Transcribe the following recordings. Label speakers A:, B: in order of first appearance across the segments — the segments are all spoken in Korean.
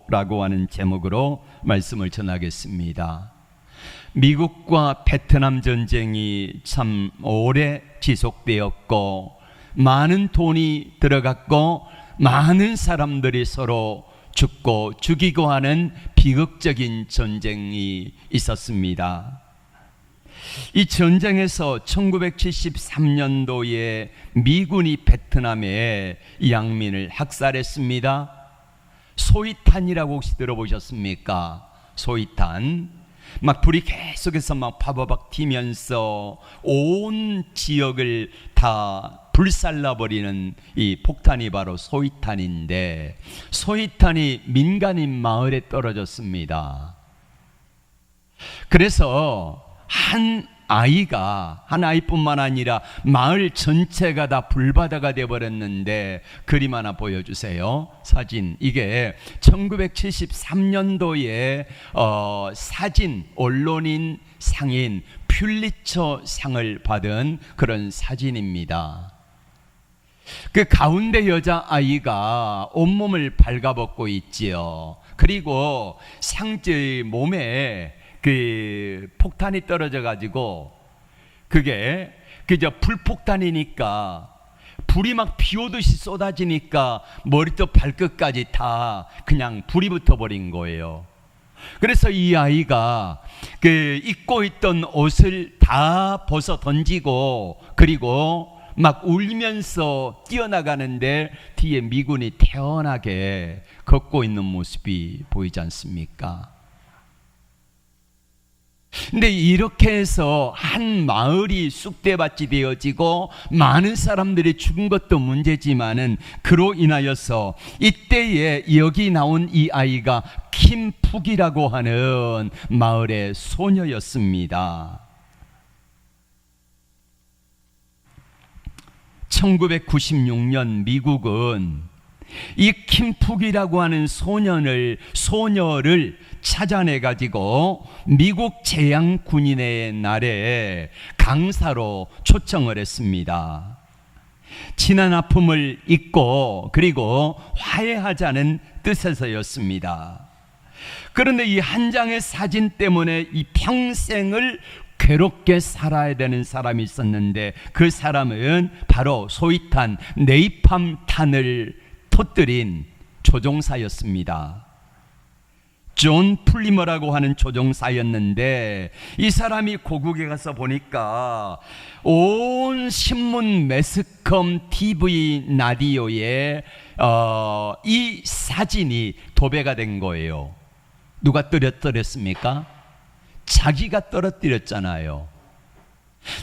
A: 라고 하는 제목으로 말씀을 전하겠습니다. 미국과 베트남 전쟁이 참 오래 지속되었고 많은 돈이 들어갔고 많은 사람들이 서로 죽고 죽이고 하는 비극적인 전쟁이 있었습니다. 이 전쟁에서 1973년도에 미군이 베트남의 양민을 학살했습니다. 소위탄이라고 혹시 들어보셨습니까? 소위탄. 막 불이 계속해서 막 파바박 튀면서 온 지역을 다 불살라버리는 이 폭탄이 바로 소위탄인데, 소위탄이 민간인 마을에 떨어졌습니다. 그래서 한 아이뿐만 아니라 마을 전체가 다 불바다가 되어버렸는데, 그림 하나 보여주세요. 사진. 이게 1973년도에 사진 언론인 상인 퓰리처 상을 받은 그런 사진입니다. 그 가운데 여자아이가 온몸을 발가벗고 있지요. 그리고 상자의 몸에 그 폭탄이 떨어져 가지고, 그게 그저 불폭탄이니까 불이 막 비오듯이 쏟아지니까 머리부터 발끝까지 다 그냥 불이 붙어버린 거예요. 그래서 이 아이가 그 입고 있던 옷을 다 벗어 던지고, 그리고 막 울면서 뛰어나가는데 뒤에 미군이 태연하게 걷고 있는 모습이 보이지 않습니까? 근데 이렇게 해서 한 마을이 쑥대밭이 되어지고 많은 사람들이 죽은 것도 문제지만은, 그로 인하여서 이때에 여기 나온 이 아이가 킴푹이라고 하는 마을의 소녀였습니다. 1996년 미국은 이 킴푹이라고 하는 소녀를 찾아내 가지고 미국 제향군인의 날에 강사로 초청을 했습니다. 지난 아픔을 잊고 그리고 화해하자는 뜻에서였습니다. 그런데 이 한 장의 사진 때문에 이 평생을 괴롭게 살아야 되는 사람이 있었는데, 그 사람은 바로 소위탄, 네이팜탄을 터뜨린 조종사였습니다. 존 플리머라고 하는 조종사였는데, 이 사람이 고국에 가서 보니까 온 신문, 매스컴, TV, 라디오에 이 사진이 도배가 된 거예요. 누가 떨어뜨렸습니까? 자기가 떨어뜨렸잖아요.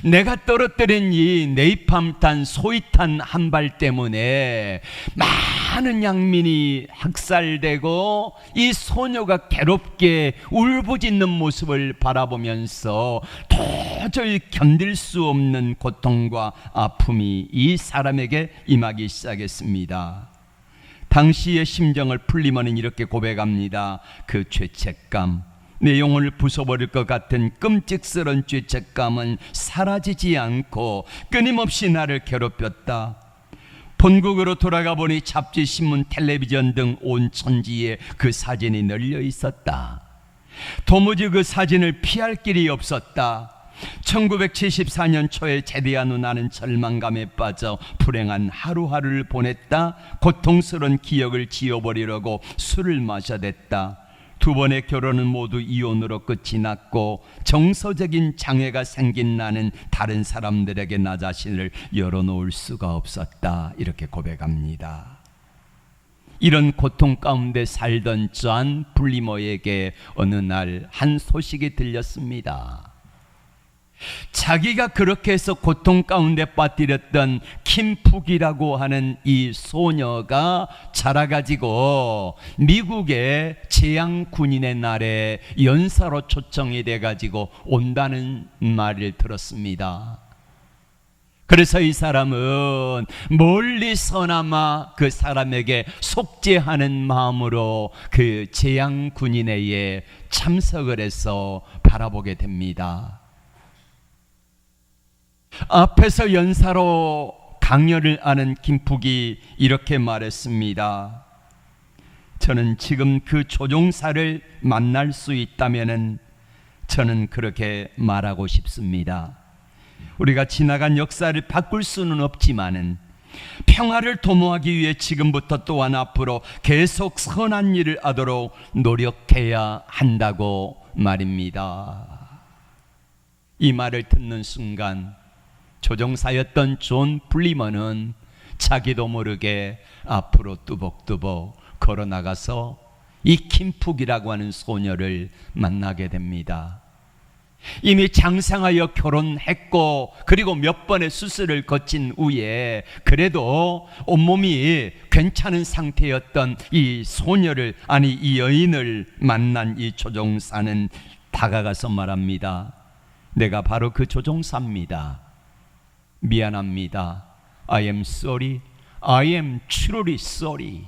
A: 내가 떨어뜨린 이 네이팜탄, 소위탄 한 발 때문에 많은 양민이 학살되고, 이 소녀가 괴롭게 울부짖는 모습을 바라보면서 도저히 견딜 수 없는 고통과 아픔이 이 사람에게 임하기 시작했습니다. 당시의 심정을 플리머는 이렇게 고백합니다. 그 죄책감, 내 영혼을 부숴버릴 것 같은 끔찍스러운 죄책감은 사라지지 않고 끊임없이 나를 괴롭혔다. 본국으로 돌아가 보니 잡지, 신문, 텔레비전 등 온 천지에 그 사진이 널려 있었다. 도무지 그 사진을 피할 길이 없었다. 1974년 초에 제대한 후 나는 절망감에 빠져 불행한 하루하루를 보냈다. 고통스러운 기억을 지워버리려고 술을 마셔댔다. 두 번의 결혼은 모두 이혼으로 끝이 났고, 정서적인 장애가 생긴 나는 다른 사람들에게 나 자신을 열어놓을 수가 없었다. 이렇게 고백합니다. 이런 고통 가운데 살던 존 플리머에게 어느 날 한 소식이 들렸습니다. 자기가 그렇게 해서 고통 가운데 빠뜨렸던 킴푹이라고 하는 이 소녀가 자라가지고 미국의 제향군인의 날에 연사로 초청이 돼가지고 온다는 말을 들었습니다. 그래서 이 사람은 멀리서나마 그 사람에게 속죄하는 마음으로 그 제향군인회에 참석을 해서 바라보게 됩니다. 앞에서 연사로 강렬을 아는 김푹이 이렇게 말했습니다. 저는 지금 그 조종사를 만날 수 있다면은 저는 그렇게 말하고 싶습니다. 우리가 지나간 역사를 바꿀 수는 없지만은 평화를 도모하기 위해 지금부터 또한 앞으로 계속 선한 일을 하도록 노력해야 한다고 말입니다. 이 말을 듣는 순간 조종사였던 존 플리먼은 자기도 모르게 앞으로 뚜벅뚜벅 걸어 나가서 이 김푹이라고 하는 소녀를 만나게 됩니다. 이미 장상하여 결혼했고 그리고 몇 번의 수술을 거친 후에 그래도 온몸이 괜찮은 상태였던 이 소녀를, 아니 이 여인을 만난 이 조종사는 다가가서 말합니다. 내가 바로 그 조종사입니다. 미안합니다. I am sorry. I am truly sorry.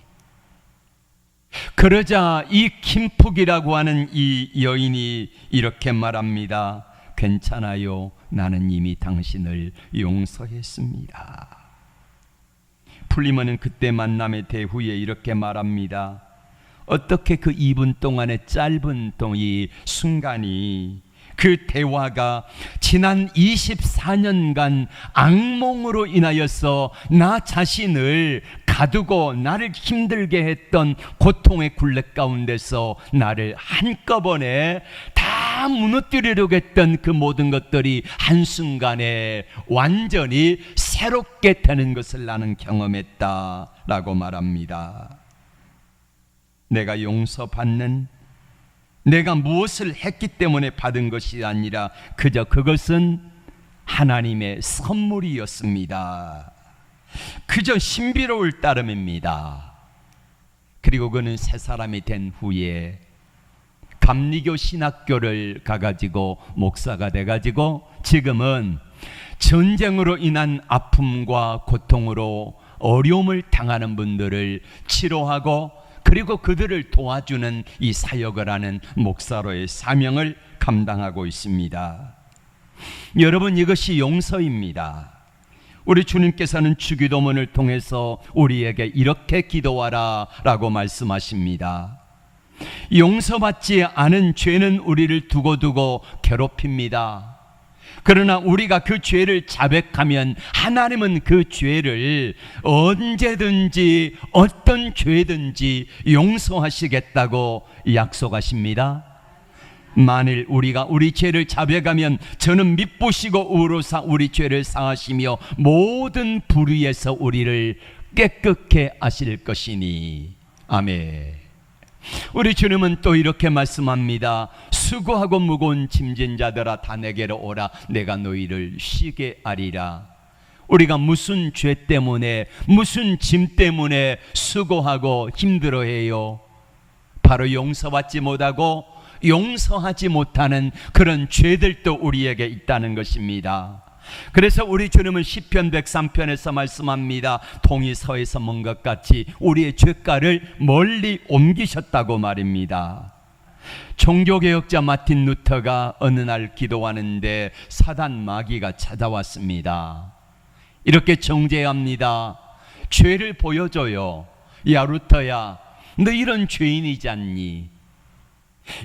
A: 그러자 이 김푹이라고 하는 이 여인이 이렇게 말합니다. 괜찮아요. 나는 이미 당신을 용서했습니다. 플리먼은 그때 만남의 대후에 이렇게 말합니다. 어떻게 그 2분 동안의 짧은 이 순간이, 그 대화가 지난 24년간 악몽으로 인하여서 나 자신을 가두고 나를 힘들게 했던 고통의 굴레 가운데서 나를 한꺼번에 다 무너뜨리려고 했던 그 모든 것들이 한순간에 완전히 새롭게 되는 것을 나는 경험했다라고 말합니다. 내가 용서받는, 내가 무엇을 했기 때문에 받은 것이 아니라 그저 그것은 하나님의 선물이었습니다. 그저 신비로울 따름입니다. 그리고 그는 새 사람이 된 후에 감리교 신학교를 가가지고 목사가 돼가지고 지금은 전쟁으로 인한 아픔과 고통으로 어려움을 당하는 분들을 치료하고 그리고 그들을 도와주는 이 사역을 하는 목사로의 사명을 감당하고 있습니다. 여러분, 이것이 용서입니다. 우리 주님께서는 주기도문을 통해서 우리에게 이렇게 기도하라 라고 말씀하십니다. 용서받지 않은 죄는 우리를 두고두고 괴롭힙니다. 그러나 우리가 그 죄를 자백하면 하나님은 그 죄를 언제든지 어떤 죄든지 용서하시겠다고 약속하십니다. 만일 우리가 우리 죄를 자백하면 저는 미쁘시고 의로사 우리 죄를 사하시며 모든 불의에서 우리를 깨끗게 하실 것이니. 아멘. 우리 주님은 또 이렇게 말씀합니다. 수고하고 무거운 짐진 자들아 다 내게로 오라. 내가 너희를 쉬게 하리라. 우리가 무슨 죄 때문에, 무슨 짐 때문에 수고하고 힘들어해요? 바로 용서받지 못하고 용서하지 못하는 그런 죄들도 우리에게 있다는 것입니다. 그래서 우리 주님은 시편 103편에서 말씀합니다. 동이 서에서 먼 것 같이 우리의 죄가를 멀리 옮기셨다고 말입니다. 종교개혁자 마틴 루터가 어느 날 기도하는데 사단 마귀가 찾아왔습니다. 이렇게 정죄합니다. 죄를 보여줘요. 야 루터야, 너 이런 죄인이지 않니?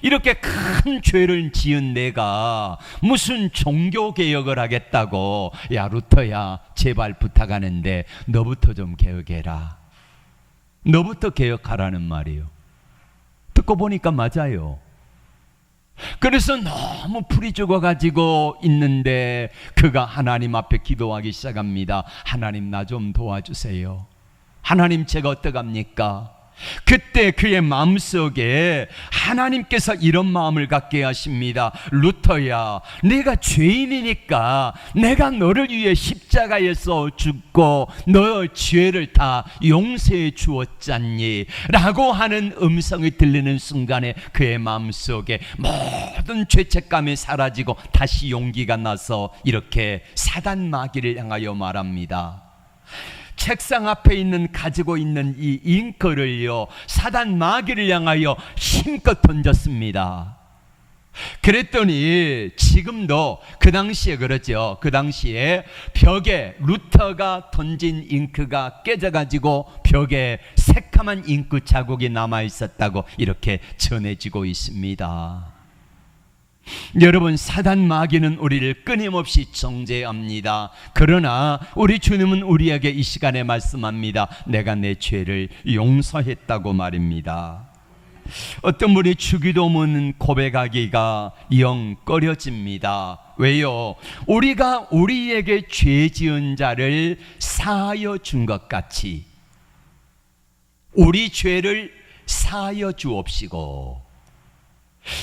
A: 이렇게 큰 죄를 지은 내가 무슨 종교개혁을 하겠다고. 야 루터야, 제발 부탁하는데 너부터 좀 개혁해라. 너부터 개혁하라는 말이에요. 듣고 보니까 맞아요. 그래서 너무 풀이 죽어가지고 있는데 그가 하나님 앞에 기도하기 시작합니다. 하나님, 나 좀 도와주세요. 하나님, 제가 어떡합니까? 그때 그의 마음속에 하나님께서 이런 마음을 갖게 하십니다. 루터야, 내가 죄인이니까 내가 너를 위해 십자가에서 죽고 너 죄를 다 용서해 주었잖니 라고 하는 음성이 들리는 순간에 그의 마음속에 모든 죄책감이 사라지고 다시 용기가 나서 이렇게 사단 마귀를 향하여 말합니다. 책상 앞에 가지고 있는 이 잉크를요, 사단 마귀를 향하여 힘껏 던졌습니다. 그랬더니 지금도 그 당시에 그렇죠. 그 당시에 벽에 루터가 던진 잉크가 깨져가지고 벽에 새카만 잉크 자국이 남아 있었다고 이렇게 전해지고 있습니다. 여러분, 사단 마귀는 우리를 끊임없이 정죄합니다. 그러나 우리 주님은 우리에게 이 시간에 말씀합니다. 내가 내 죄를 용서했다고 말입니다. 어떤 분이 주기도문 고백하기가 영 꺼려집니다. 왜요? 우리가 우리에게 죄 지은 자를 사하여 준 것 같이 우리 죄를 사하여 주옵시고,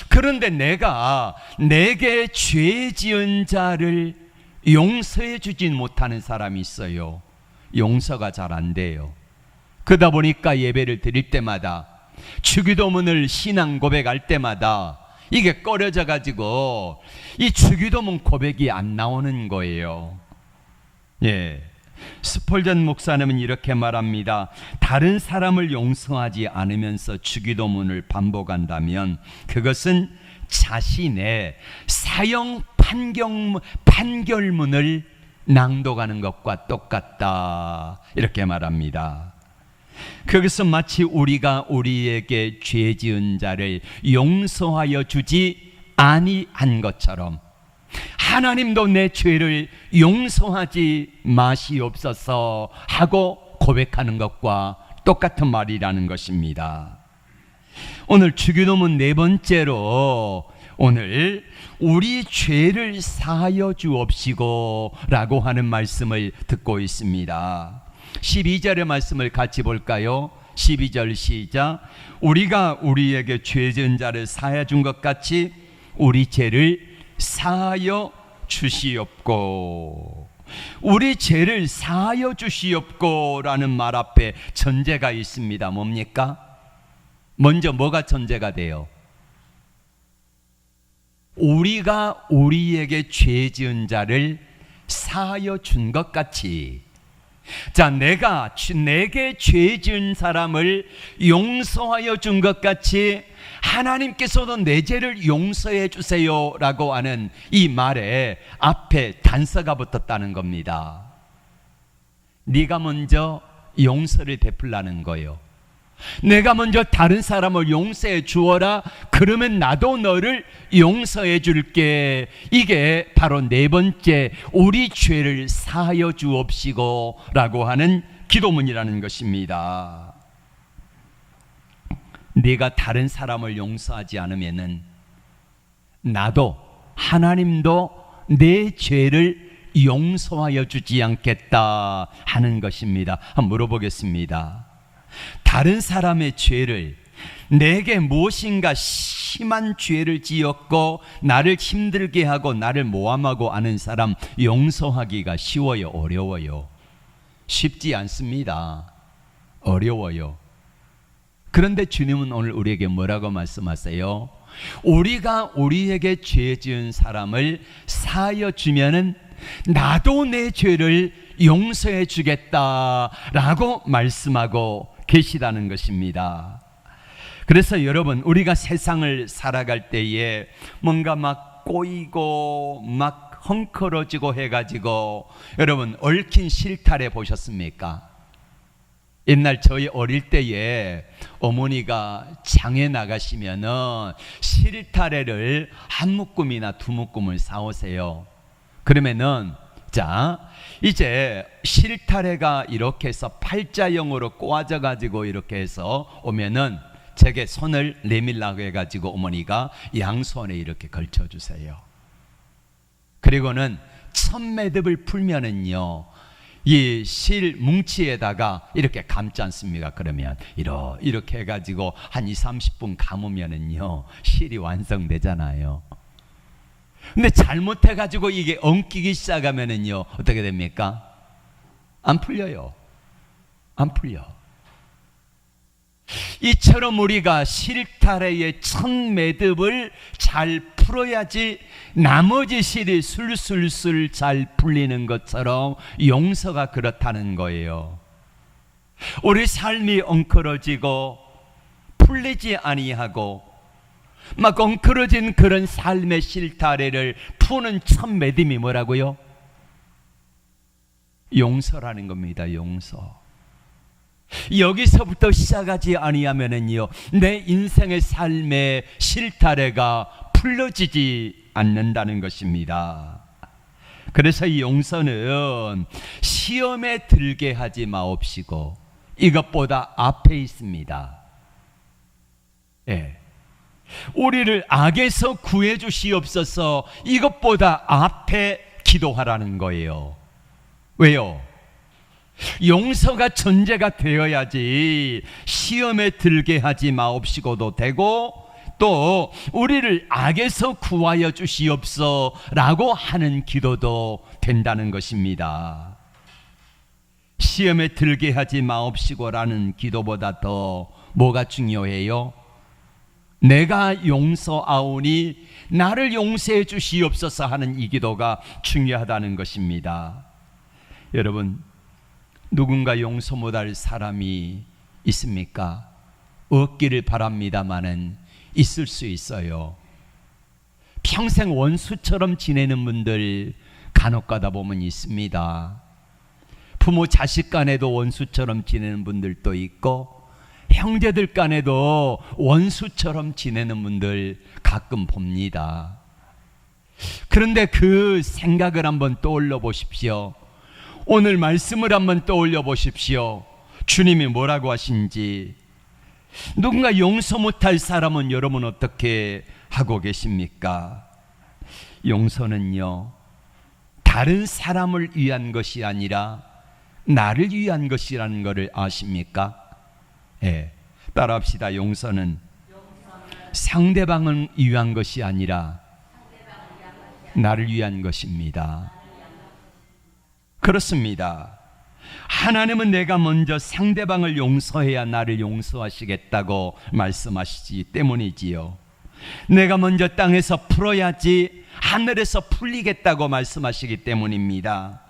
A: 그런데 내가 내게 죄 지은 자를 용서해 주진 못하는 사람이 있어요. 용서가 잘 안 돼요. 그러다 보니까 예배를 드릴 때마다, 주기도문을 신앙 고백할 때마다 이게 꺼려져 가지고 이 주기도문 고백이 안 나오는 거예요. 스폴전 목사님은 이렇게 말합니다. 다른 사람을 용서하지 않으면서 주기도문을 반복한다면 그것은 자신의 사형 판결문을 낭독하는 것과 똑같다, 이렇게 말합니다. 그것은 마치 우리가 우리에게 죄 지은 자를 용서하여 주지 아니한 것처럼 하나님도 내 죄를 용서하지 마시옵소서 하고 고백하는 것과 똑같은 말이라는 것입니다. 오늘 주기도문 네 번째로 오늘 우리 죄를 사하여 주옵시고 라고 하는 말씀을 듣고 있습니다. 12절의 말씀을 같이 볼까요? 12절 시작. 우리가 우리에게 죄 지은 자를 사하여 준 것 같이 우리 죄를 사하여 주시옵고. 우리 죄를 사하여 주시옵고 라는 말 앞에 전제가 있습니다. 뭡니까? 먼저 뭐가 전제가 돼요? 우리가 우리에게 죄 지은 자를 사하여 준 것 같이, 자, 내가 내게 죄 지은 사람을 용서하여 준 것 같이 하나님께서도 내 죄를 용서해 주세요 라고 하는 이 말에 앞에 단서가 붙었다는 겁니다. 네가 먼저 용서를 베풀라는 거예요. 내가 먼저 다른 사람을 용서해 주어라, 그러면 나도 너를 용서해 줄게. 이게 바로 네 번째 우리 죄를 사하여 주옵시고 라고 하는 기도문이라는 것입니다. 네가 다른 사람을 용서하지 않으면은 나도, 하나님도 내 죄를 용서하여 주지 않겠다 하는 것입니다. 한번 물어보겠습니다. 다른 사람의 죄를, 내게 무엇인가 심한 죄를 지었고 나를 힘들게 하고 나를 모함하고 하는 사람 용서하기가 쉬워요, 어려워요? 쉽지 않습니다. 어려워요. 그런데 주님은 오늘 우리에게 뭐라고 말씀하세요? 우리가 우리에게 죄 지은 사람을 사하여 주면은 나도 내 죄를 용서해 주겠다라고 말씀하고 계시다는 것입니다. 그래서 여러분, 우리가 세상을 살아갈 때에 뭔가 막 꼬이고 막 헝클어지고 해가지고, 여러분 얽힌 실타래 보셨습니까? 옛날 저희 어릴 때에 어머니가 장에 나가시면은 실타래를 한 묶음이나 두 묶음을 사오세요. 그러면은 자, 이제 실타래가 이렇게 해서 팔자형으로 꼬아져 가지고 이렇게 해서 오면은 제게 손을 내밀라고 해가지고 어머니가 양손에 이렇게 걸쳐주세요. 그리고는 첫 매듭을 풀면은요, 이 실 뭉치에다가 이렇게 감지 않습니까? 그러면 이렇게 해가지고 한 20-30분 감으면은요 실이 완성되잖아요. 근데 잘못해가지고 이게 엉키기 시작하면은요 어떻게 됩니까? 안 풀려요. 안 풀려. 이처럼 우리가 실타래의 첫 매듭을 잘 풀어야지 나머지 실이 술술술 잘 풀리는 것처럼 용서가 그렇다는 거예요. 우리 삶이 엉클어지고 풀리지 아니하고 막 엉클어진 그런 삶의 실타래를 푸는 첫 매듭이 뭐라고요? 용서라는 겁니다. 용서. 여기서부터 시작하지 아니하면은요, 내 인생의 삶의 실타래가 풀려지지 않는다는 것입니다. 그래서 이 용서는 시험에 들게 하지 마옵시고 이것보다 앞에 있습니다. 예. 우리를 악에서 구해 주시옵소서, 이것보다 앞에 기도하라는 거예요. 왜요? 용서가 전제가 되어야지 시험에 들게 하지 마옵시고도 되고, 또 우리를 악에서 구하여 주시옵소서라고 하는 기도도 된다는 것입니다. 시험에 들게 하지 마옵시고라는 기도보다 더 뭐가 중요해요? 내가 용서하오니 나를 용서해 주시옵소서 하는 이 기도가 중요하다는 것입니다. 여러분, 누군가 용서 못할 사람이 있습니까? 없기를 바랍니다마는 있을 수 있어요. 평생 원수처럼 지내는 분들 간혹 가다 보면 있습니다. 부모 자식 간에도 원수처럼 지내는 분들도 있고, 형제들 간에도 원수처럼 지내는 분들 가끔 봅니다. 그런데 그 생각을 한번 떠올려 보십시오. 오늘 말씀을 한번 떠올려 보십시오. 주님이 뭐라고 하신지. 누군가 용서 못할 사람은 여러분 어떻게 하고 계십니까? 용서는요, 다른 사람을 위한 것이 아니라 나를 위한 것이라는 것을 아십니까? 예, 따라합시다. 용서는 상대방을 위한 것이 아니라 나를 위한 것입니다. 그렇습니다. 하나님은 내가 먼저 상대방을 용서해야 나를 용서하시겠다고 말씀하시기 때문이지요. 내가 먼저 땅에서 풀어야지 하늘에서 풀리겠다고 말씀하시기 때문입니다.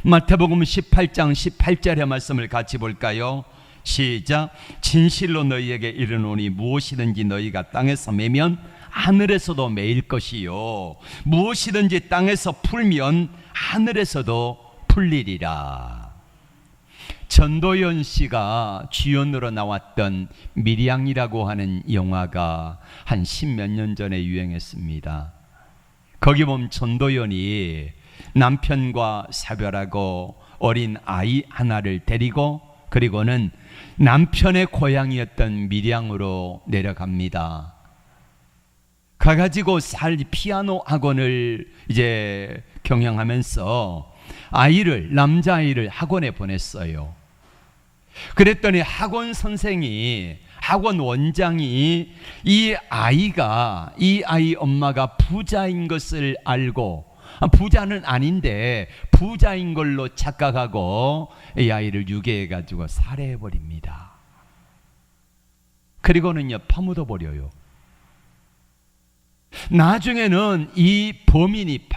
A: 마태복음 18장 18절의 말씀을 같이 볼까요? 시작. 진실로 너희에게 이르노니 무엇이든지 너희가 땅에서 매면 하늘에서도 매일 것이요, 무엇이든지 땅에서 풀면 하늘에서도 풀리리라. 전도연 씨가 주연으로 나왔던 밀양이라고 하는 영화가 한 10몇 년 전에 유행했습니다. 거기 보면 전도연이 남편과 사별하고 어린 아이 하나를 데리고, 그리고는 남편의 고향이었던 밀양으로 내려갑니다. 가가지고 피아노 학원을 이제 경영하면서 남자아이를 학원에 보냈어요. 그랬더니 학원 선생이, 학원 원장이 이 아이 엄마가 부자인 것을 알고, 부자는 아닌데 부자인 걸로 착각하고 이 아이를 유괴해가지고 살해해버립니다. 그리고는요, 파묻어 버려요. 나중에는 이 범인이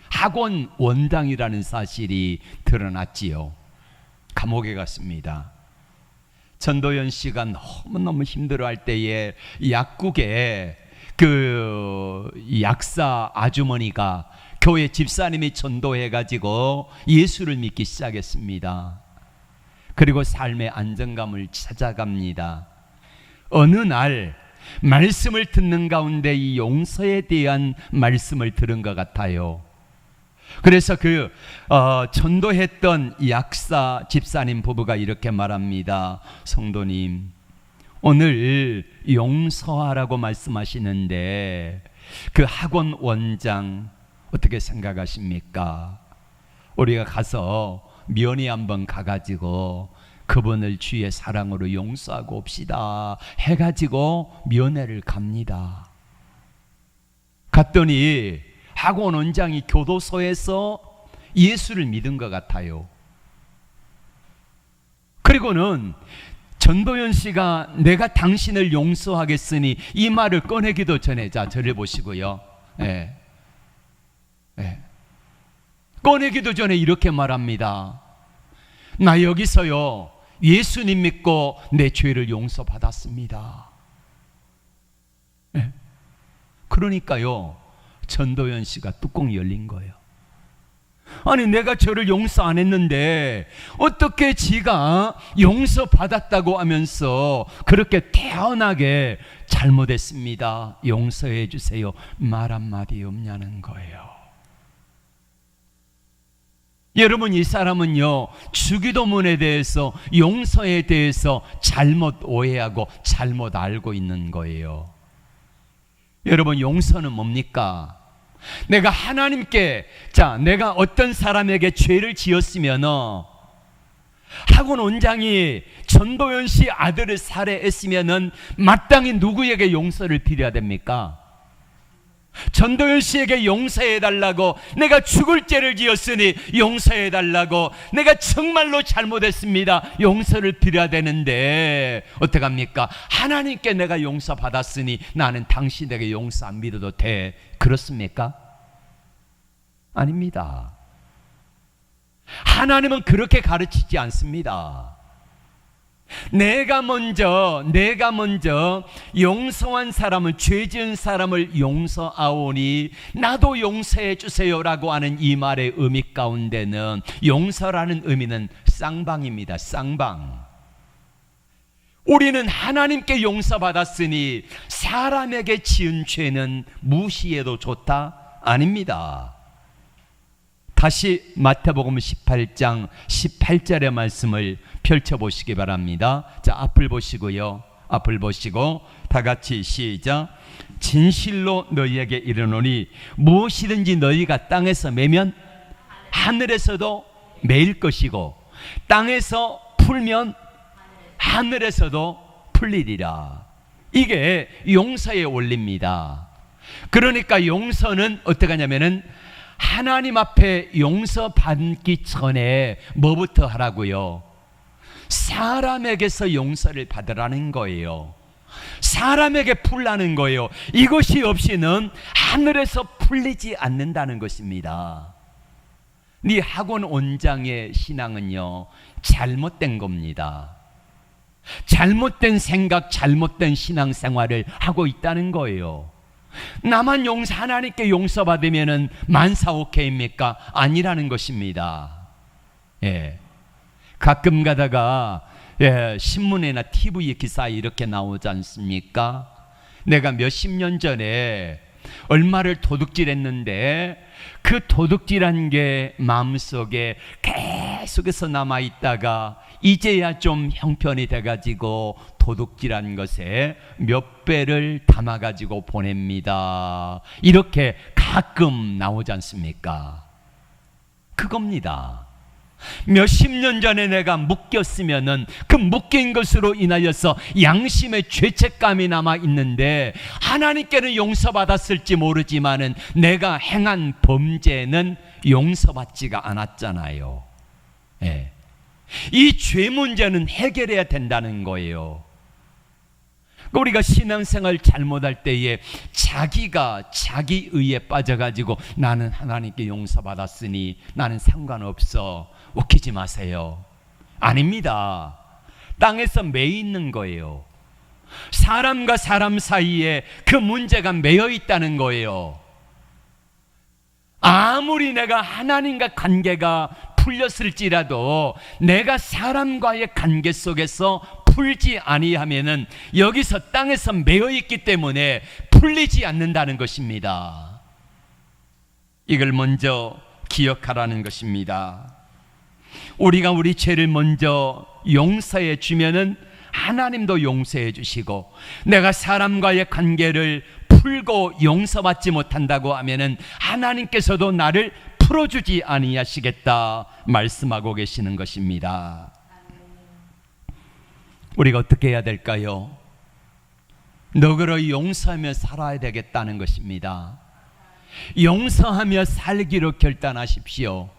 A: 학원 원장이라는 사실이 드러났지요. 감옥에 갔습니다. 전도연 씨가 너무너무 힘들어할 때에 약국에 그 약사 아주머니가 교회 집사님이 전도해가지고 예수를 믿기 시작했습니다. 그리고 삶의 안정감을 찾아갑니다. 어느 날 말씀을 듣는 가운데 이 용서에 대한 말씀을 들은 것 같아요. 그래서 전도했던 약사 집사님 부부가 이렇게 말합니다. 성도님, 오늘 용서하라고 말씀하시는데 그 학원 원장 어떻게 생각하십니까? 우리가 가서 면회 한번 가가지고 그분을 주의 사랑으로 용서하고 옵시다 해가지고 면회를 갑니다. 갔더니 학원 원장이 교도소에서 예수를 믿은 것 같아요. 그리고는 전도연 씨가 내가 당신을 용서하겠으니 이 말을 꺼내기도 전에, 자, 저를 보시고요. 예. 꺼내기도 전에 이렇게 말합니다. 나 여기서요, 예수님 믿고 내 죄를 용서받았습니다. 예. 그러니까요, 전도연 씨가 뚜껑이 열린 거예요. 아니, 내가 저를 용서 안 했는데 어떻게 지가 용서받았다고 하면서 그렇게 태연하게 잘못했습니다, 용서해 주세요 말 한마디 없냐는 거예요. 여러분, 이 사람은요, 주기도문에 대해서, 용서에 대해서 잘못 오해하고 잘못 알고 있는 거예요. 여러분, 용서는 뭡니까? 내가 하나님께, 내가 어떤 사람에게 죄를 지었으면 학원 원장이 전도연 씨 아들을 살해했으면 마땅히 누구에게 용서를 빌어야 됩니까? 전도연 씨에게 용서해달라고, 내가 죽을 죄를 지었으니 용서해달라고, 내가 정말로 잘못했습니다, 용서를 빌어야 되는데 어떡합니까? 하나님께 내가 용서받았으니 나는 당신에게 용서 안 믿어도 돼, 그렇습니까? 아닙니다. 하나님은 그렇게 가르치지 않습니다. 내가 먼저 용서한 사람을, 죄 지은 사람을 용서하오니 나도 용서해 주세요라고 하는 이 말의 의미 가운데는, 용서라는 의미는 쌍방입니다. 쌍방. 우리는 하나님께 용서받았으니 사람에게 지은 죄는 무시해도 좋다? 아닙니다. 다시 마태복음 18장 18절의 말씀을 펼쳐보시기 바랍니다. 자, 앞을 보시고요, 앞을 보시고 다 같이 시작. 진실로 너희에게 이르노니 무엇이든지 너희가 땅에서 매면 하늘에서도 매일 것이고, 땅에서 풀면 하늘에서도 풀리리라. 이게 용서의 원리입니다. 그러니까 용서는 어떻게 하냐면은, 하나님 앞에 용서받기 전에 뭐부터 하라고요? 사람에게서 용서를 받으라는 거예요. 사람에게 풀라는 거예요. 이것이 없이는 하늘에서 풀리지 않는다는 것입니다. 네 학원 원장의 신앙은요, 잘못된 겁니다. 잘못된 생각, 잘못된 신앙생활을 하고 있다는 거예요. 나만 하나님께 용서받으면은 만사오케이입니까? 아니라는 것입니다. 예. 가끔 가다가 신문이나 TV 기사에 이렇게 나오지 않습니까? 내가 몇십 년 전에 얼마를 도둑질했는데 그 도둑질한 게 마음속에 계속해서 남아있다가 이제야 좀 형편이 돼가지고 도둑질한 것에 몇 배를 담아가지고 보냅니다, 이렇게 가끔 나오지 않습니까? 그겁니다. 몇십 년 전에 내가 묶였으면은 그 묶인 것으로 인하여서 양심의 죄책감이 남아 있는데, 하나님께는 용서받았을지 모르지만은 내가 행한 범죄는 용서받지가 않았잖아요. 예. 이 죄 문제는 해결해야 된다는 거예요. 우리가 신앙생활 잘못할 때에 자기가 자기의에 빠져가지고 나는 하나님께 용서받았으니 나는 상관없어, 웃기지 마세요. 아닙니다. 땅에서 매 있는 거예요. 사람과 사람 사이에 그 문제가 매여 있다는 거예요. 아무리 내가 하나님과 관계가 풀렸을지라도 내가 사람과의 관계 속에서 풀지 아니하면은 여기서 땅에서 매여 있기 때문에 풀리지 않는다는 것입니다. 이걸 먼저 기억하라는 것입니다. 우리가 우리 죄를 먼저 용서해 주면은 하나님도 용서해 주시고, 내가 사람과의 관계를 풀고 용서받지 못한다고 하면은 하나님께서도 나를 풀어주지 아니하시겠다 말씀하고 계시는 것입니다. 우리가 어떻게 해야 될까요? 너그러 용서하며 살아야 되겠다는 것입니다. 용서하며 살기로 결단하십시오.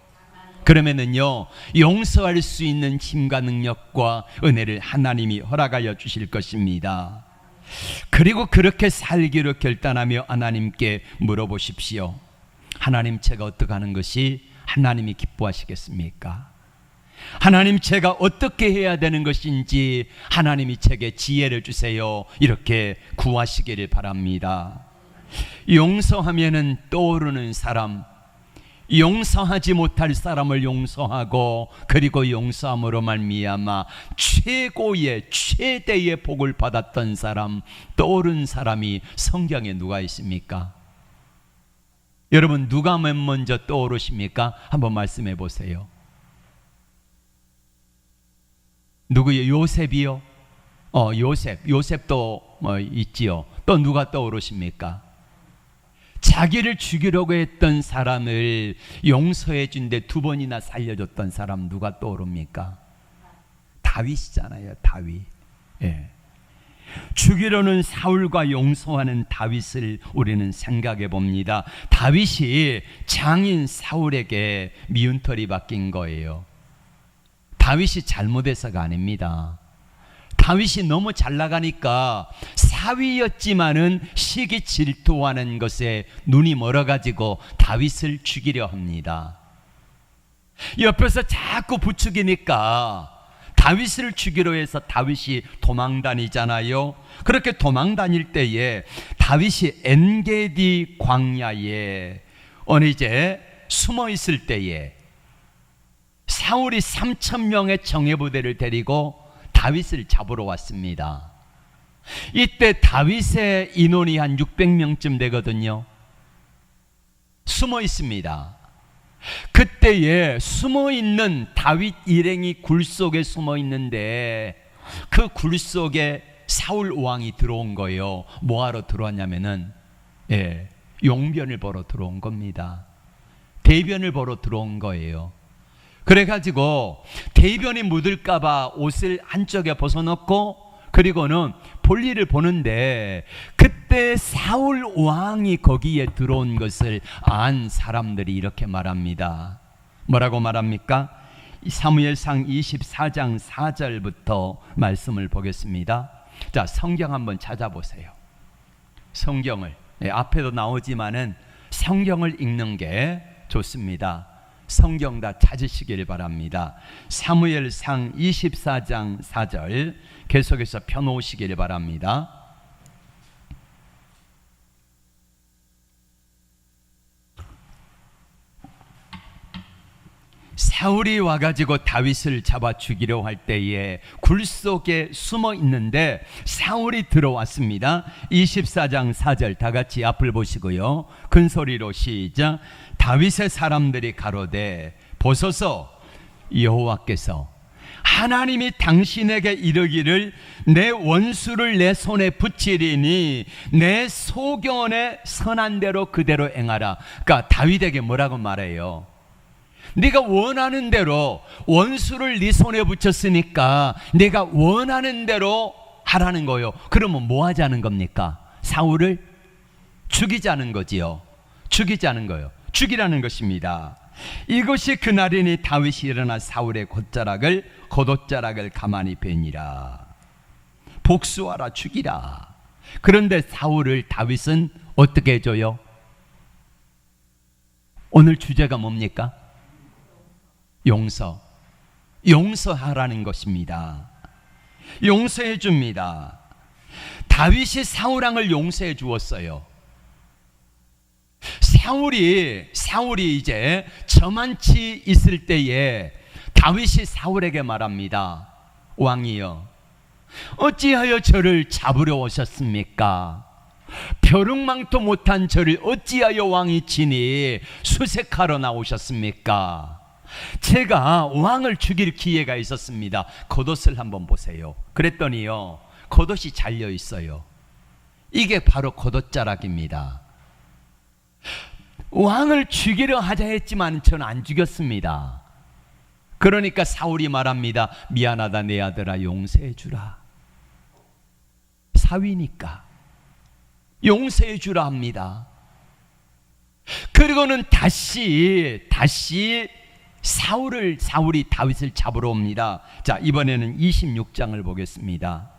A: 그러면은요, 용서할 수 있는 힘과 능력과 은혜를 하나님이 허락하여 주실 것입니다. 그리고 그렇게 살기로 결단하며 하나님께 물어보십시오. 하나님, 제가 어떻게 하는 것이 하나님이 기뻐하시겠습니까? 하나님, 제가 어떻게 해야 되는 것인지 하나님이 제게 지혜를 주세요, 이렇게 구하시기를 바랍니다. 용서하면은 떠오르는 사람, 용서하지 못할 사람을 용서하고 그리고 용서함으로 말미암아 최고의 최대의 복을 받았던 사람, 떠오른 사람이 성경에 누가 있습니까? 여러분 누가 맨 먼저 떠오르십니까? 한번 말씀해 보세요. 누구요? 요셉이요? 요셉도 있지요. 또 누가 떠오르십니까? 자기를 죽이려고 했던 사람을 용서해 준데 2번이나 살려줬던 사람 누가 떠오릅니까? 다윗이잖아요. 다윗. 예. 죽이려는 사울과 용서하는 다윗을 우리는 생각해 봅니다. 다윗이 장인 사울에게 미운털이 박힌 거예요. 다윗이 잘못해서가 아닙니다. 다윗이 너무 잘 나가니까 사위였지만은 시기 질투하는 것에 눈이 멀어가지고 다윗을 죽이려 합니다. 옆에서 자꾸 부추기니까 다윗을 죽이려 해서 다윗이 도망 다니잖아요. 그렇게 도망 다닐 때에 다윗이 엔게디 광야에 어느 이제 숨어 있을 때에 사울이 3,000명의 정예부대를 데리고 다윗을 잡으러 왔습니다. 이때 다윗의 인원이 한 600명쯤 되거든요. 숨어 있습니다. 그때에 숨어 있는 다윗 일행이 굴 속에 숨어 있는데 그 굴 속에 사울 왕이 들어온 거예요. 뭐하러 들어왔냐면은 용변을 보러 들어온 겁니다. 대변을 보러 들어온 거예요. 그래가지고 대변이 묻을까봐 옷을 한쪽에 벗어놓고 그리고는 볼일을 보는데 그때 사울 왕이 거기에 들어온 것을 안 사람들이 이렇게 말합니다. 뭐라고 말합니까? 사무엘상 24장 4절부터 말씀을 보겠습니다. 자, 성경 한번 찾아보세요. 성경을 앞에도 나오지만은 성경을 읽는 게 좋습니다. 성경 다 찾으시길 바랍니다. 사무엘상 24장 4절 계속해서 펴놓으시길 바랍니다. 사울이 와가지고 다윗을 잡아 죽이려 할 때에 굴 속에 숨어 있는데 사울이 들어왔습니다. 24장 4절 다 같이 앞을 보시고요. 큰 소리로 시작. 다윗의 사람들이 가로되 보소서 여호와께서 하나님이 당신에게 이르기를 내 원수를 내 손에 붙이리니 내 소견에 선한 대로 그대로 행하라. 그러니까 다윗에게 뭐라고 말해요? 네가 원하는 대로 원수를 네 손에 붙였으니까 네가 원하는 대로 하라는 거예요. 그러면 뭐 하자는 겁니까? 사울을 죽이자는 거지요. 죽이자는 거예요. 죽이라는 것입니다. 이것이 그날이니 다윗이 일어나 사울의 겉옷자락을 가만히 베니라. 복수하라, 죽이라. 그런데 사울을 다윗은 어떻게 해줘요? 오늘 주제가 뭡니까? 용서하라는 것입니다. 용서해 줍니다. 다윗이 사울 왕을 용서해 주었어요. 사울이 이제 저만치 있을 때에 다윗이 사울에게 말합니다. 왕이여, 어찌하여 저를 잡으러 오셨습니까? 벼룩망토 못한 저를 어찌하여 왕이 치니 수색하러 나오셨습니까? 제가 왕을 죽일 기회가 있었습니다. 겉옷을 한번 보세요. 그랬더니요, 겉옷이 잘려 있어요. 이게 바로 겉옷자락입니다. 왕을 죽이려 하자 했지만 저는 안 죽였습니다. 그러니까 사울이 말합니다. 미안하다 내 아들아, 용서해 주라. 사위니까 용서해 주라 합니다. 그리고는 다시 사울이 다윗을 잡으러 옵니다. 자, 이번에는 26장을 보겠습니다.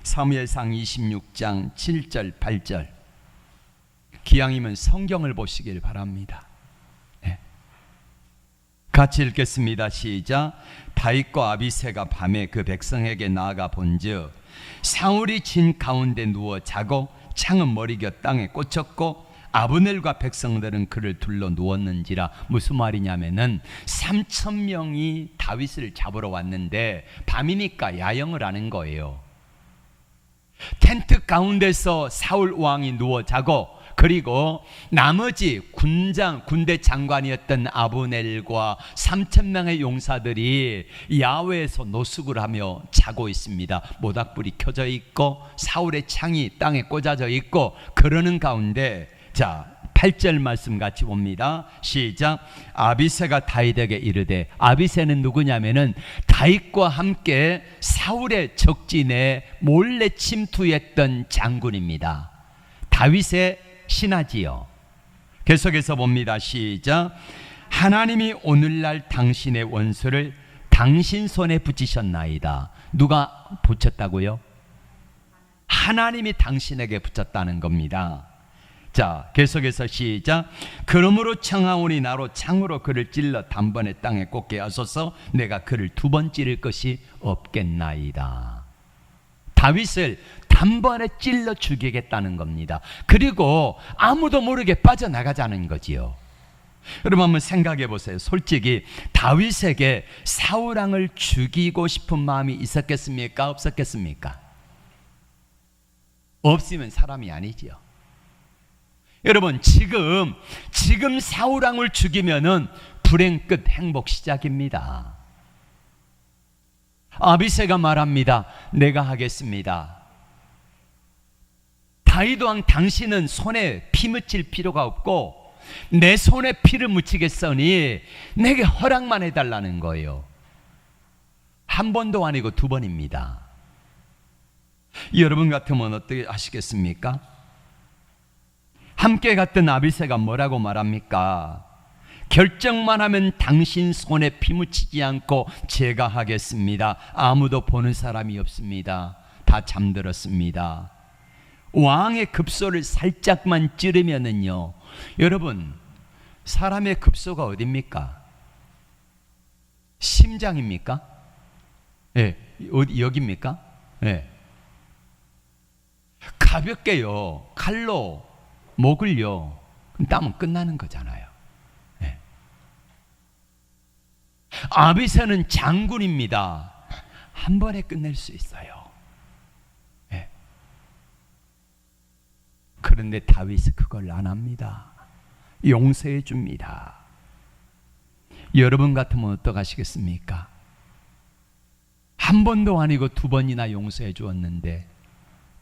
A: 사무엘상 26장 7절 8절. 기왕이면 성경을 보시길 바랍니다. 네. 같이 읽겠습니다. 시작. 다윗과 아비새가 밤에 그 백성에게 나아가 본즉 사울이 진 가운데 누워 자고 창은 머리겨 땅에 꽂혔고 아브넬과 백성들은 그를 둘러 누웠는지라. 무슨 말이냐면은 3,000명이 다윗을 잡으러 왔는데 밤이니까 야영을 하는 거예요. 텐트 가운데서 사울 왕이 누워 자고, 그리고 나머지 군대 장관이었던 아브넬과 3,000명의 용사들이 야외에서 노숙을 하며 자고 있습니다. 모닥불이 켜져 있고 사울의 창이 땅에 꽂아져 있고, 그러는 가운데, 자 8절 말씀 같이 봅니다. 시작. 아비새가 다윗에게 이르되, 아비새는 누구냐면은 다윗과 함께 사울의 적진에 몰래 침투했던 장군입니다. 다윗의 신하지요. 계속해서 봅니다. 시작. 하나님이 오늘날 당신의 원수를 당신 손에 붙이셨나이다. 누가 붙였다고요? 하나님이 당신에게 붙였다는 겁니다. 자, 계속해서 시작. 그러므로 청하오니 나로 창으로 그를 찔러 단번에 땅에 꽂게 하소서. 내가 그를 2번 찌를 것이 없겠나이다. 다윗을 단번에 찔러 죽이겠다는 겁니다. 그리고 아무도 모르게 빠져나가자는 거지요. 여러분 한번 생각해 보세요. 솔직히 다윗에게 사울 왕을 죽이고 싶은 마음이 있었겠습니까? 없었겠습니까? 없으면 사람이 아니지요. 여러분 지금 사울 왕을 죽이면은 불행 끝, 행복 시작입니다. 아비새가 말합니다. 내가 하겠습니다. 다윗 왕, 당신은 손에 피 묻힐 필요가 없고 내 손에 피를 묻히겠으니 내게 허락만 해달라는 거예요. 한 번도 아니고 2번입니다. 여러분 같으면 어떻게 하시겠습니까? 함께 갔던 아비새가 뭐라고 말합니까? 결정만 하면 당신 손에 피 묻히지 않고 제가 하겠습니다. 아무도 보는 사람이 없습니다. 다 잠들었습니다. 왕의 급소를 살짝만 찌르면은요, 여러분 사람의 급소가 어딥니까? 심장입니까? 네, 어디 여기입니까? 네. 가볍게요, 칼로 목을요, 따면 끝나는 거잖아요. 네. 아비새는 장군입니다. 한 번에 끝낼 수 있어요. 네. 그런데 다윗은 그걸 안 합니다. 용서해 줍니다. 여러분 같으면 어떡하시겠습니까? 한 번도 아니고 2번이나 용서해 주었는데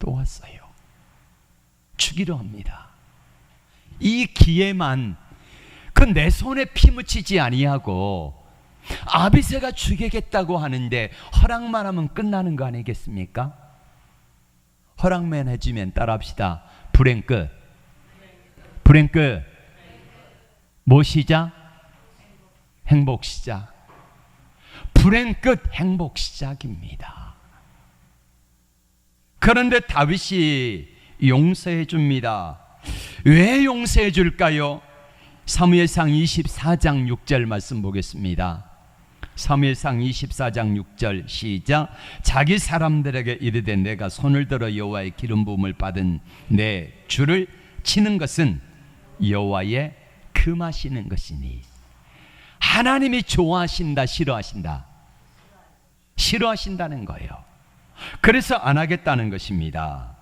A: 또 왔어요. 죽이려 합니다. 이 기회만 그 내 손에 피 묻히지 아니하고 아비새가 죽이겠다고 하는데 허락만 하면 끝나는 거 아니겠습니까? 허락만 해주면 따라합시다. 불행 끝. 불행 끝. 뭐 시작? 행복 시작. 불행 끝, 행복 시작입니다. 그런데 다윗이 용서해 줍니다. 왜 용서해 줄까요? 사무엘상 24장 6절 말씀 보겠습니다. 사무엘상 24장 6절 시작. 자기 사람들에게 이르되 내가 손을 들어 여호와의 기름 부음을 받은 내 주를 치는 것은 여호와의 금하시는 것이니. 하나님이 좋아하신다, 싫어하신다? 싫어하신다는 거예요. 그래서 안 하겠다는 것입니다.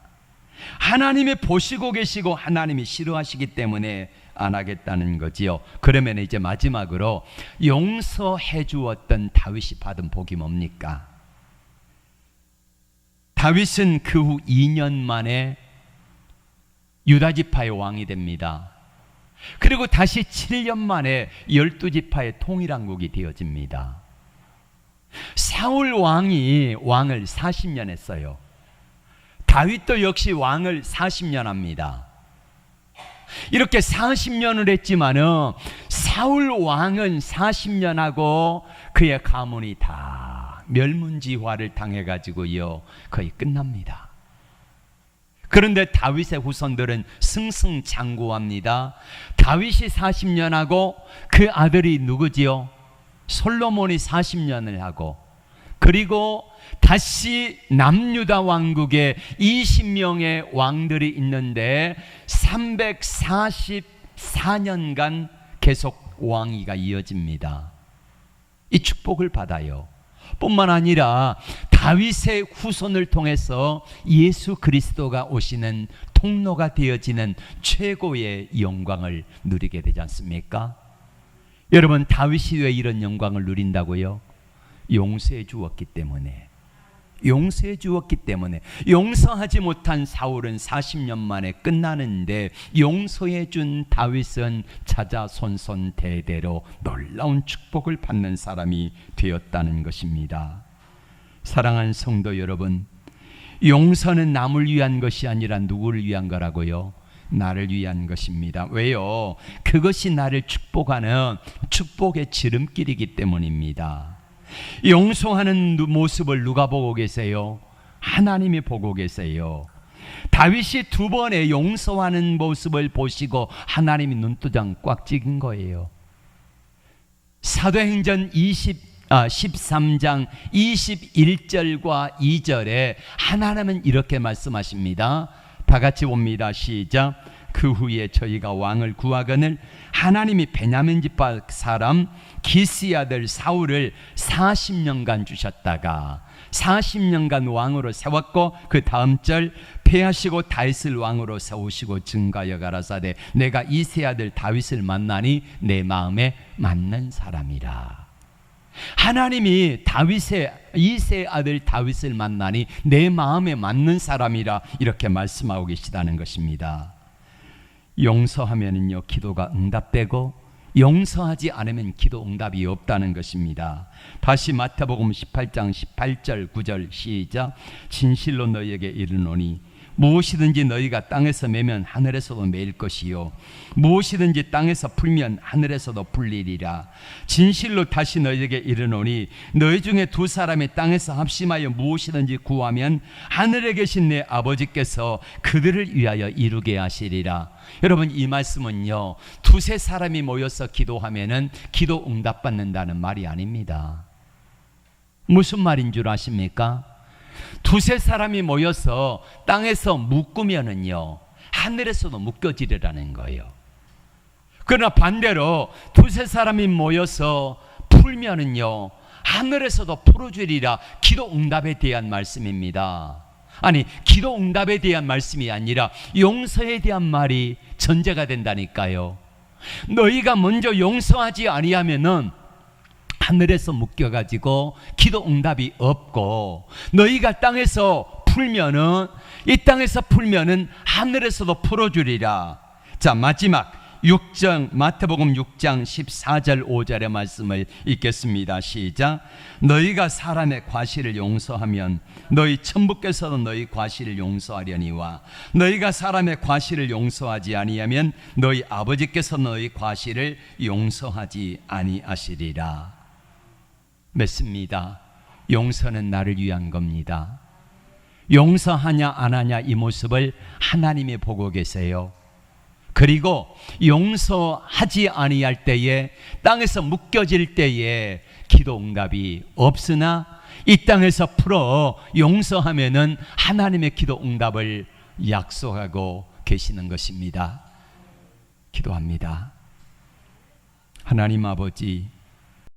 A: 하나님이 보시고 계시고 하나님이 싫어하시기 때문에 안 하겠다는 거지요. 그러면 이제 마지막으로 용서해 주었던 다윗이 받은 복이 뭡니까? 다윗은 그 후 2년 만에 유다 지파의 왕이 됩니다. 그리고 다시 7년 만에 12지파의 통일왕국이 되어집니다. 사울 왕이 왕을 40년 했어요. 다윗도 역시 왕을 40년 합니다. 이렇게 40년을 했지만은 사울 왕은 40년 하고 그의 가문이 다 멸문지화를 당해가지고요 거의 끝납니다. 그런데 다윗의 후손들은 승승장구합니다. 다윗이 40년 하고 그 아들이 누구지요? 솔로몬이 40년을 하고, 그리고 다시 남유다 왕국에 20명의 왕들이 있는데 344년간 계속 왕위가 이어집니다. 이 축복을 받아요. 뿐만 아니라 다윗의 후손을 통해서 예수 그리스도가 오시는 통로가 되어지는 최고의 영광을 누리게 되지 않습니까? 여러분, 다윗이 왜 이런 영광을 누린다고요? 용서해 주었기 때문에. 용서해 주었기 때문에. 용서하지 못한 사울은 40년 만에 끝나는데 용서해 준 다윗은 자자손손 대대로 놀라운 축복을 받는 사람이 되었다는 것입니다. 사랑하는 성도 여러분, 용서는 남을 위한 것이 아니라 누구를 위한 거라고요? 나를 위한 것입니다. 왜요? 그것이 나를 축복하는 축복의 지름길이기 때문입니다. 용서하는 모습을 누가 보고 계세요? 하나님이 보고 계세요. 다윗이 2번의 용서하는 모습을 보시고 하나님이 눈도장 꽉 찍은 거예요. 사도행전 13장 21절과 2절에 하나님은 이렇게 말씀하십니다. 다 같이 봅니다. 시작. 그 후에 저희가 왕을 구하거늘 하나님이 베냐민 지파 사람 기스의 아들 사울을 40년간 주셨다가 40년간 왕으로 세웠고 그 다음 절 패하시고 다윗을 왕으로 세우시고 증가하여 가라사대 내가 이새 아들 다윗을 만나니 내 마음에 맞는 사람이라. 하나님이 이새 아들 다윗을 만나니 내 마음에 맞는 사람이라 이렇게 말씀하고 계시다는 것입니다. 용서하면은요 기도가 응답되고 용서하지 않으면 기도 응답이 없다는 것입니다. 다시 마태복음 18장 18절 9절 시작. 진실로 너희에게 이르노니 무엇이든지 너희가 땅에서 매면 하늘에서도 매일 것이요 무엇이든지 땅에서 풀면 하늘에서도 풀리리라. 진실로 다시 너희에게 이르노니 너희 중에 2사람이 땅에서 합심하여 무엇이든지 구하면 하늘에 계신 내 아버지께서 그들을 위하여 이루게 하시리라. 여러분, 이 말씀은요 2-3사람이 모여서 기도하면은 기도 응답받는다는 말이 아닙니다. 무슨 말인 줄 아십니까? 2-3사람이 모여서 땅에서 묶으면은요 하늘에서도 묶여지리라는 거예요. 그러나 반대로 2-3사람이 모여서 풀면은요 하늘에서도 풀어주리라. 기도 응답에 대한 말씀입니다. 아니, 기도 응답에 대한 말씀이 아니라 용서에 대한 말이 전제가 된다니까요. 너희가 먼저 용서하지 아니하면은 하늘에서 묶여가지고 기도 응답이 없고 너희가 땅에서 풀면은 이 땅에서 풀면은 하늘에서도 풀어주리라. 자, 마지막 6장 마태복음 6장 14절 5절의 말씀을 읽겠습니다. 시작. 너희가 사람의 과실을 용서하면 너희 천부께서도 너희 과실을 용서하려니와 너희가 사람의 과실을 용서하지 아니하면 너희 아버지께서 너희 과실을 용서하지 아니하시리라. 맺습니다. 용서는 나를 위한 겁니다. 용서하냐 안 하냐 이 모습을 하나님이 보고 계세요. 그리고 용서하지 아니할 때에 땅에서 묶여질 때에 기도 응답이 없으나 이 땅에서 풀어 용서하면은 하나님의 기도 응답을 약속하고 계시는 것입니다. 기도합니다. 하나님 아버지,